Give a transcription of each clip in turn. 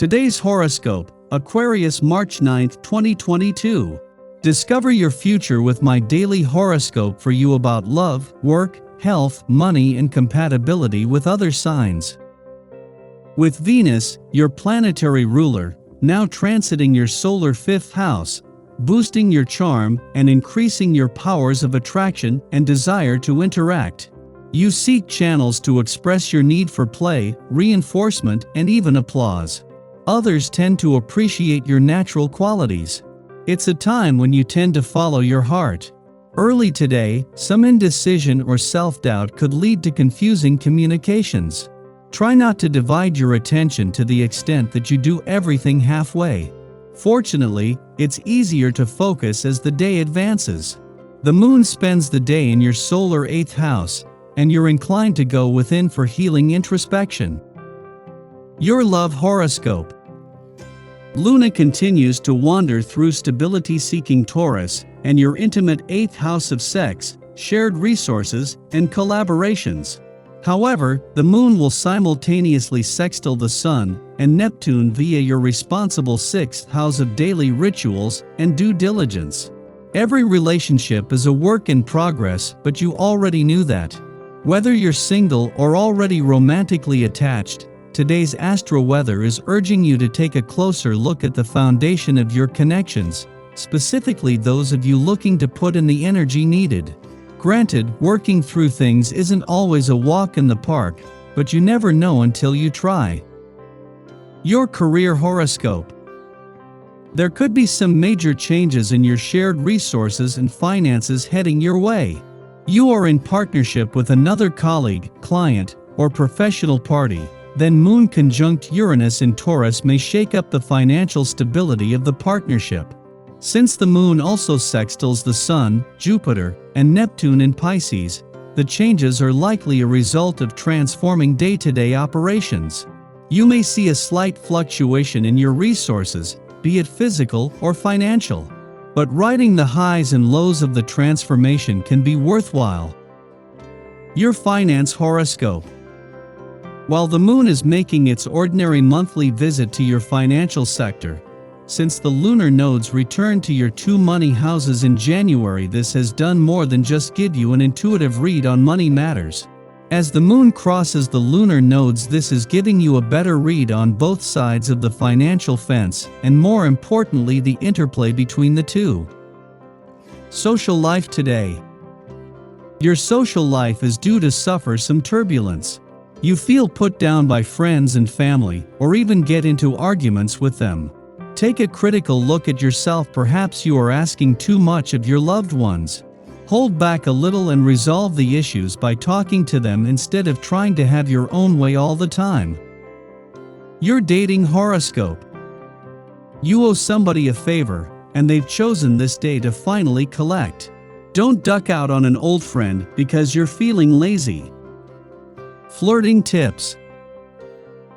Today's horoscope, Aquarius March 9, 2022. Discover your future with my daily horoscope for you about love, work, health, money, and compatibility with other signs. With Venus, your planetary ruler, now transiting your solar 5th house, boosting your charm and increasing your powers of attraction and desire to interact. You seek channels to express your need for play, reinforcement, and even applause. Others tend to appreciate your natural qualities. It's a time when you tend to follow your heart. Early today, some indecision or self-doubt could lead to confusing communications. Try not to divide your attention to the extent that you do everything halfway. Fortunately, it's easier to focus as the day advances. The moon spends the day in your solar 8th house, and you're inclined to go within for healing introspection. Your love horoscope. Luna continues to wander through stability-seeking Taurus and your intimate 8th house of sex, shared resources, and collaborations. However, the moon will simultaneously sextile the sun and Neptune via your responsible 6th house of daily rituals and due diligence. Every relationship is a work in progress, but you already knew that. Whether you're single or already romantically attached, today's astro weather is urging you to take a closer look at the foundation of your connections, specifically those of you looking to put in the energy needed. Granted, working through things isn't always a walk in the park, but you never know until you try. Your career horoscope. There could be some major changes in your shared resources and finances heading your way. You are in partnership with another colleague, client, or professional party. Then Moon conjunct Uranus in Taurus may shake up the financial stability of the partnership. Since the Moon also sextiles the Sun, Jupiter, and Neptune in Pisces, the changes are likely a result of transforming day-to-day operations. You may see a slight fluctuation in your resources, be it physical or financial. But riding the highs and lows of the transformation can be worthwhile. Your finance horoscope. While the moon is making its ordinary monthly visit to your financial sector, since the lunar nodes returned to your 2 money houses in January, this has done more than just give you an intuitive read on money matters. As the moon crosses the lunar nodes, this is giving you a better read on both sides of the financial fence, and more importantly, the interplay between the two. Social life today. Your social life is due to suffer some turbulence. You feel put down by friends and family, or even get into arguments with them. Take a critical look at yourself. Perhaps you are asking too much of your loved ones. Hold back a little and resolve the issues by talking to them instead of trying to have your own way all the time. Your dating horoscope. You owe somebody a favor, and they've chosen this day to finally collect. Don't duck out on an old friend because you're feeling lazy. Flirting tips.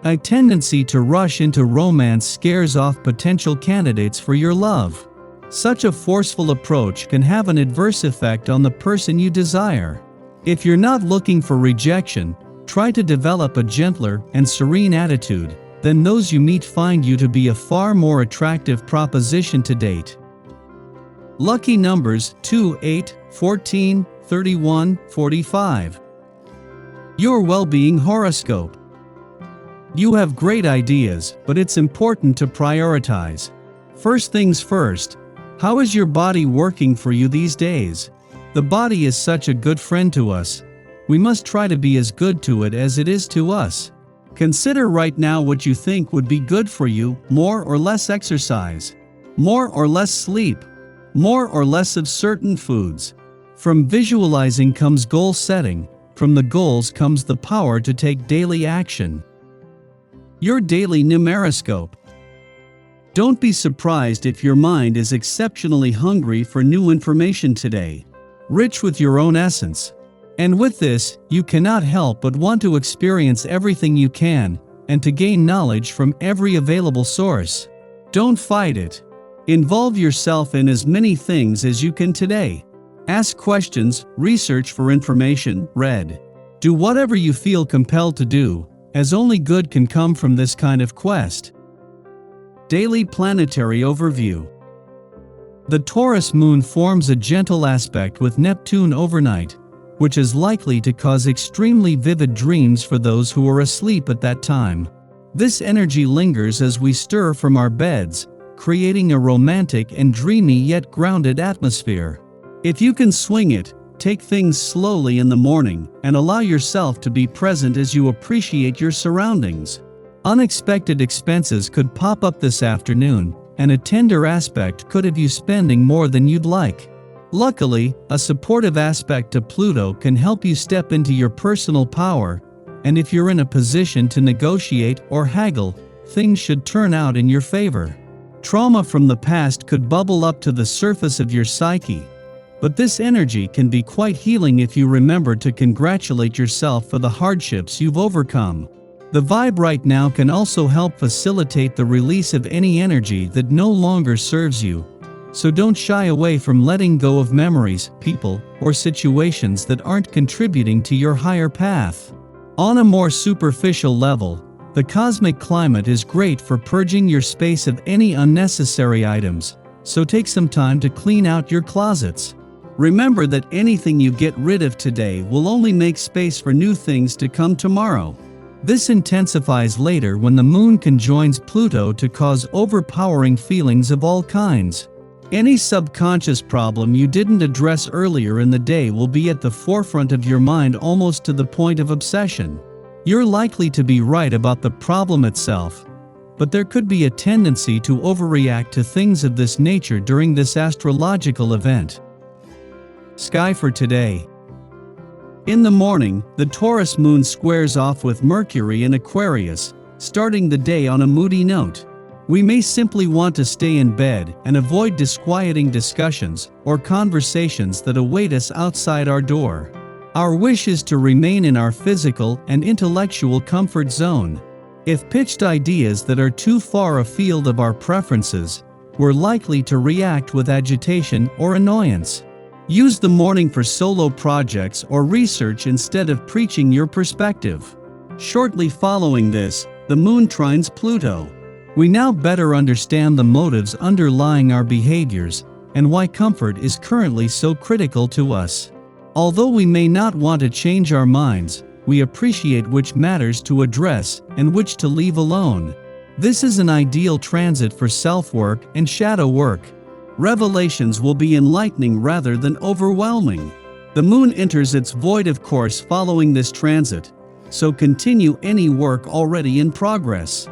A tendency to rush into romance scares off potential candidates for your love. Such a forceful approach can have an adverse effect on the person you desire. If you're not looking for rejection, try to develop a gentler and serene attitude, then those you meet find you to be a far more attractive proposition to date. Lucky numbers 2, 8, 14, 31, 45. Your well-being horoscope. You have great ideas, but it's important to prioritize. First things first, how is your body working for you these days? The body is such a good friend to us. We must try to be as good to it as it is to us. Consider right now what you think would be good for you: more or less exercise, more or less sleep, more or less of certain foods. From visualizing comes goal setting. From the goals comes the power to take daily action. Your daily numeroscope. Don't be surprised if your mind is exceptionally hungry for new information today, rich with your own essence. And with this, you cannot help but want to experience everything you can, and to gain knowledge from every available source. Don't fight it. Involve yourself in as many things as you can today. Ask questions, research for information, read. Do whatever you feel compelled to do, as only good can come from this kind of quest. Daily Planetary Overview. The Taurus moon forms a gentle aspect with Neptune overnight, which is likely to cause extremely vivid dreams for those who are asleep at that time. This energy lingers as we stir from our beds, creating a romantic and dreamy yet grounded atmosphere. If you can swing it, take things slowly in the morning and allow yourself to be present as you appreciate your surroundings. Unexpected expenses could pop up this afternoon, and a tender aspect could have you spending more than you'd like. Luckily, a supportive aspect to Pluto can help you step into your personal power, and if you're in a position to negotiate or haggle, things should turn out in your favor. Trauma from the past could bubble up to the surface of your psyche, but this energy can be quite healing if you remember to congratulate yourself for the hardships you've overcome. The vibe right now can also help facilitate the release of any energy that no longer serves you. So don't shy away from letting go of memories, people, or situations that aren't contributing to your higher path. On a more superficial level, the cosmic climate is great for purging your space of any unnecessary items, so take some time to clean out your closets. Remember that anything you get rid of today will only make space for new things to come tomorrow. This intensifies later when the moon conjoins Pluto to cause overpowering feelings of all kinds. Any subconscious problem you didn't address earlier in the day will be at the forefront of your mind almost to the point of obsession. You're likely to be right about the problem itself, but there could be a tendency to overreact to things of this nature during this astrological event. Sky for today. In the morning, the Taurus moon squares off with Mercury in Aquarius, starting the day on a moody note. We may simply want to stay in bed and avoid disquieting discussions or conversations that await us outside our door. Our wish is to remain in our physical and intellectual comfort zone. If pitched ideas that are too far afield of our preferences, we're likely to react with agitation or annoyance. Use the morning for solo projects or research instead of preaching your perspective. Shortly following this, the moon trines Pluto. We now better understand the motives underlying our behaviors and why comfort is currently so critical to us. Although we may not want to change our minds, we appreciate which matters to address and which to leave alone. This is an ideal transit for self-work and shadow work. Revelations will be enlightening rather than overwhelming. The moon enters its void of course following this transit, so continue any work already in progress.